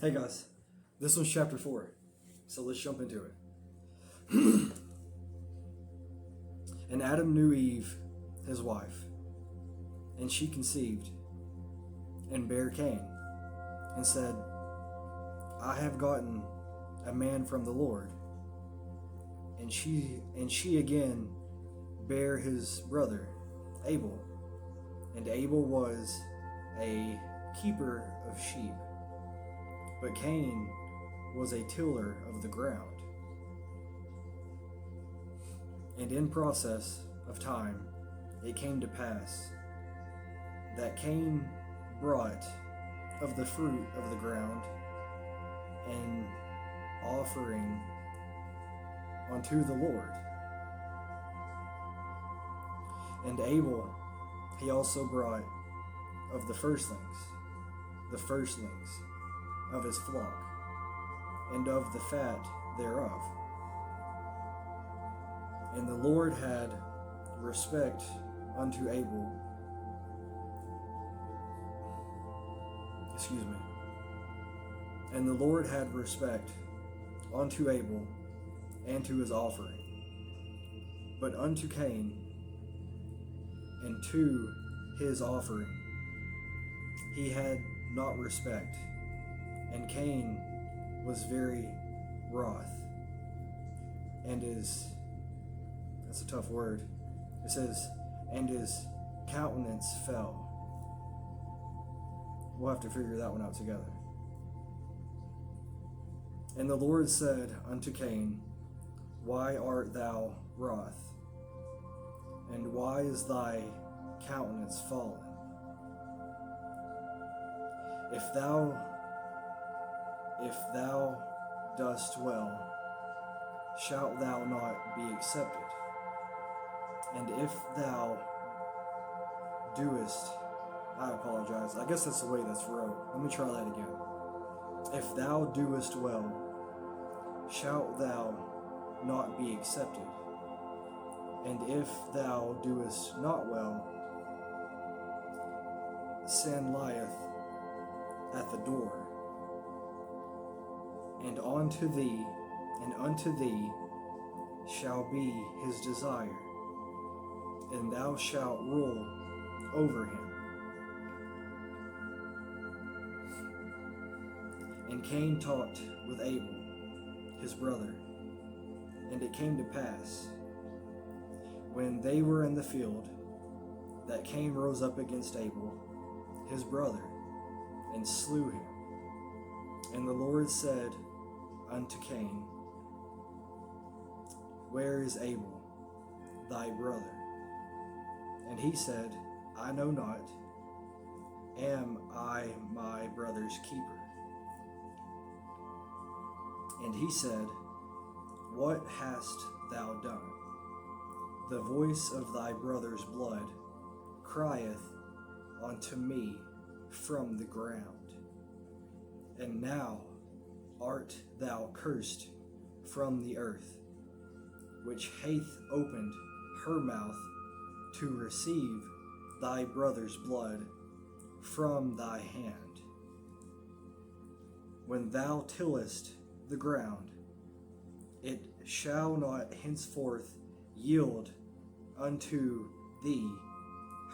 Hey guys, this one's chapter 4, so let's jump into it. And Adam knew Eve, his wife, and she conceived, and bare Cain, and said, I have gotten a man from the Lord. And she again bare his brother, Abel, and Abel was a keeper of sheep, but Cain was a tiller of the ground. And in process of time, it came to pass that Cain brought of the fruit of the ground an offering unto the Lord. And Abel, he also brought of the firstlings of his flock, and of the fat thereof. And the Lord had respect unto Abel. And the Lord had respect unto Abel and to his offering. But unto Cain and to his offering he had not respect. And Cain was very wroth, and that's a tough word. It says, and his countenance fell. We'll have to figure that one out together. And the Lord said unto Cain, why art thou wroth? And why is thy countenance fallen? If thou dost well, shalt thou not be accepted? And if thou doest, I apologize, I guess that's the way that's wrote. Let me try that again. If thou doest well, shalt thou not be accepted? And if thou doest not well, sin lieth at the door, and unto thee shall be his desire, and thou shalt rule over him. And Cain talked with Abel, his brother. And it came to pass, when they were in the field, that Cain rose up against Abel, his brother, and slew him. And the Lord said unto Cain, where is Abel, thy brother? And he said, I know not. Am I my brother's keeper? And he said, what hast thou done? The voice of thy brother's blood crieth unto me from the ground. And now art thou cursed from the earth, which hath opened her mouth to receive thy brother's blood from thy hand. When thou tillest the ground, it shall not henceforth yield unto thee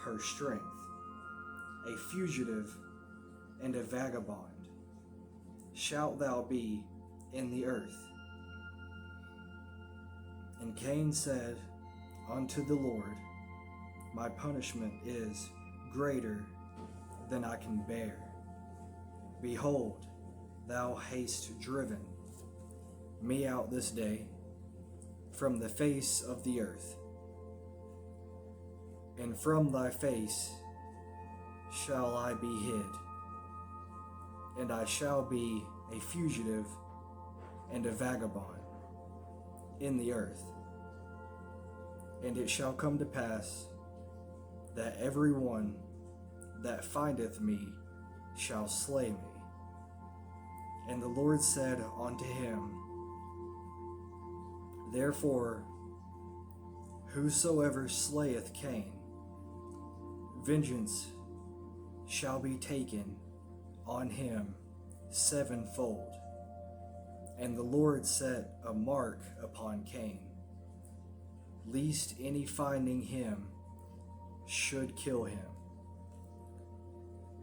her strength. A fugitive and a vagabond shalt thou be in the earth. And Cain said unto the Lord, my punishment is greater than I can bear. Behold, thou hast driven me out this day from the face of the earth, and from thy face shall I be hid, and I shall be a fugitive and a vagabond in the earth. And it shall come to pass that every one that findeth me shall slay me. And the Lord said unto him, therefore, whosoever slayeth Cain, vengeance shall be taken on him sevenfold. And the Lord set a mark upon Cain, lest any finding him should kill him.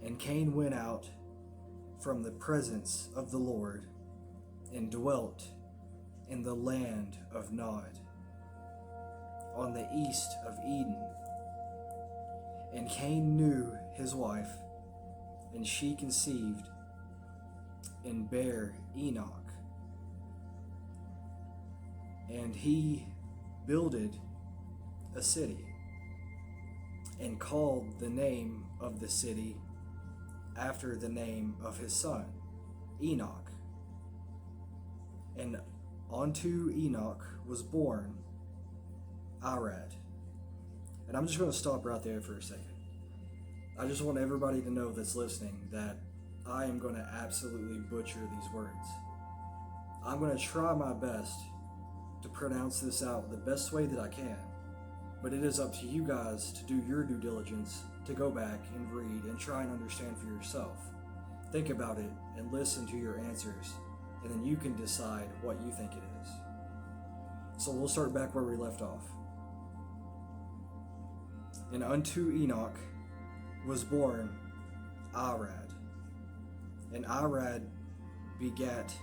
And Cain went out from the presence of the Lord and dwelt in the land of Nod, on the east of Eden. And Cain knew his wife, and she conceived and bare Enoch. And he builded a city, and called the name of the city after the name of his son, Enoch. And unto Enoch was born Arad. And I'm just going to stop right there for a second. I just want everybody to know that's listening that I am going to absolutely butcher these words. I'm going to try my best to pronounce this out the best way that I can, but it is up to you guys to do your due diligence, to go back and read and try and understand for yourself. Think about it and listen to your answers, and then you can decide what you think it is. So we'll start back where we left off. And unto Enoch was born Arad, and Arad begat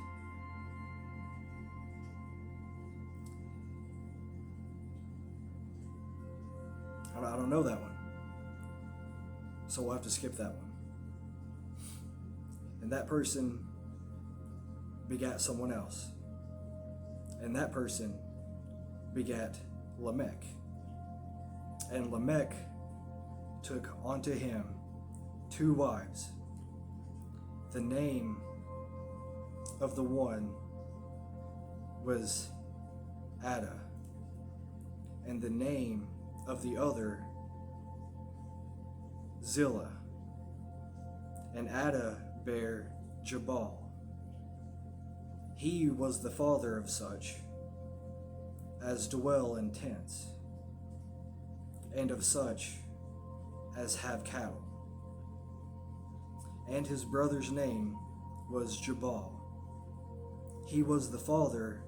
I don't know that one, so we'll have to skip that one. And that person begat someone else, and that person begat Lamech. And Lamech took unto him 2 wives. The name of the one was Ada, and the name of the other Zillah. And Ada bare Jabal. He was the father of such as dwell in tents, and of such as have cattle. And his brother's name was Jabal. He was the father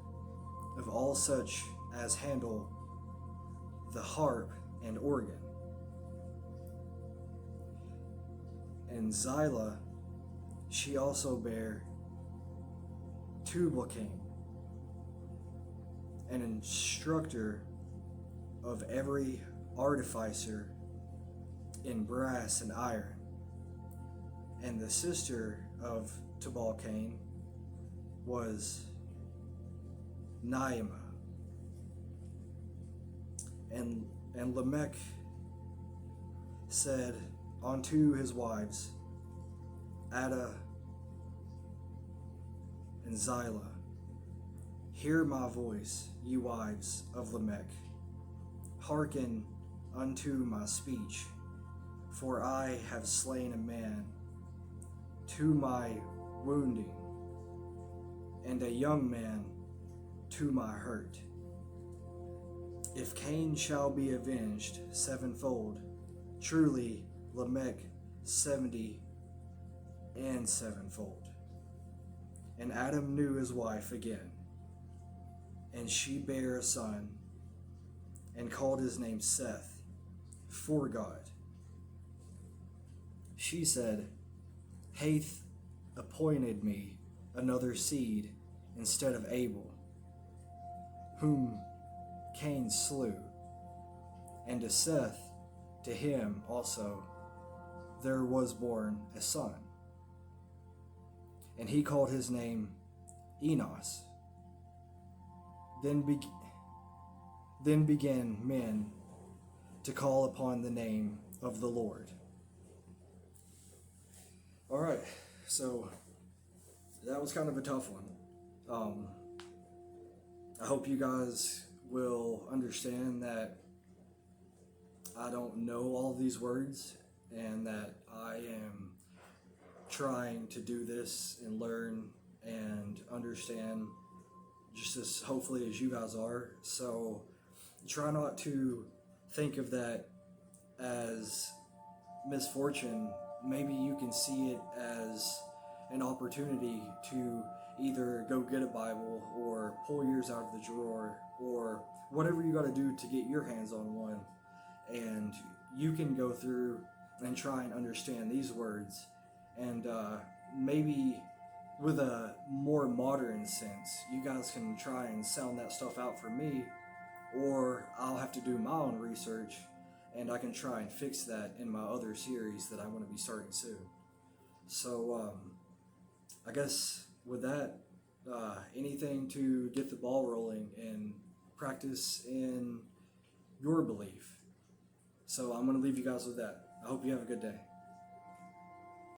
of all such as handle the harp and organ. And Zillah, she also bare Tubal-Cain, an instructor of every artificer in brass and iron. And the sister of Tubal-Cain was Naamah. And Lamech said unto his wives, Ada and Zillah, hear my voice, ye wives of Lamech. Hearken unto my speech, for I have slain a man to my wounding, and a young man to my hurt. If Cain shall be avenged sevenfold, truly Lamech 70 and sevenfold. And Adam knew his wife again, and she bare a son, and called his name Seth, for God. She said, Hath appointed me another seed instead of Abel, whom Cain slew. And to Seth, to him also, there was born a son. And he called his name Enos. Then began men to call upon the name of the Lord. All right, so that was kind of a tough one. I hope you guys will understand that I don't know all these words, and that I am trying to do this and learn and understand just as hopefully as you guys are. So try not to think of that as misfortune. Maybe you can see it as an opportunity to either go get a Bible or pull yours out of the drawer or whatever you got to do to get your hands on one, and you can go through and try and understand these words, and maybe with a more modern sense, you guys can try and sound that stuff out for me, or I'll have to do my own research and I can try and fix that in my other series that I want to be starting soon. So, I guess with that, anything to get the ball rolling and practice in your belief. So, I'm going to leave you guys with that. I hope you have a good day.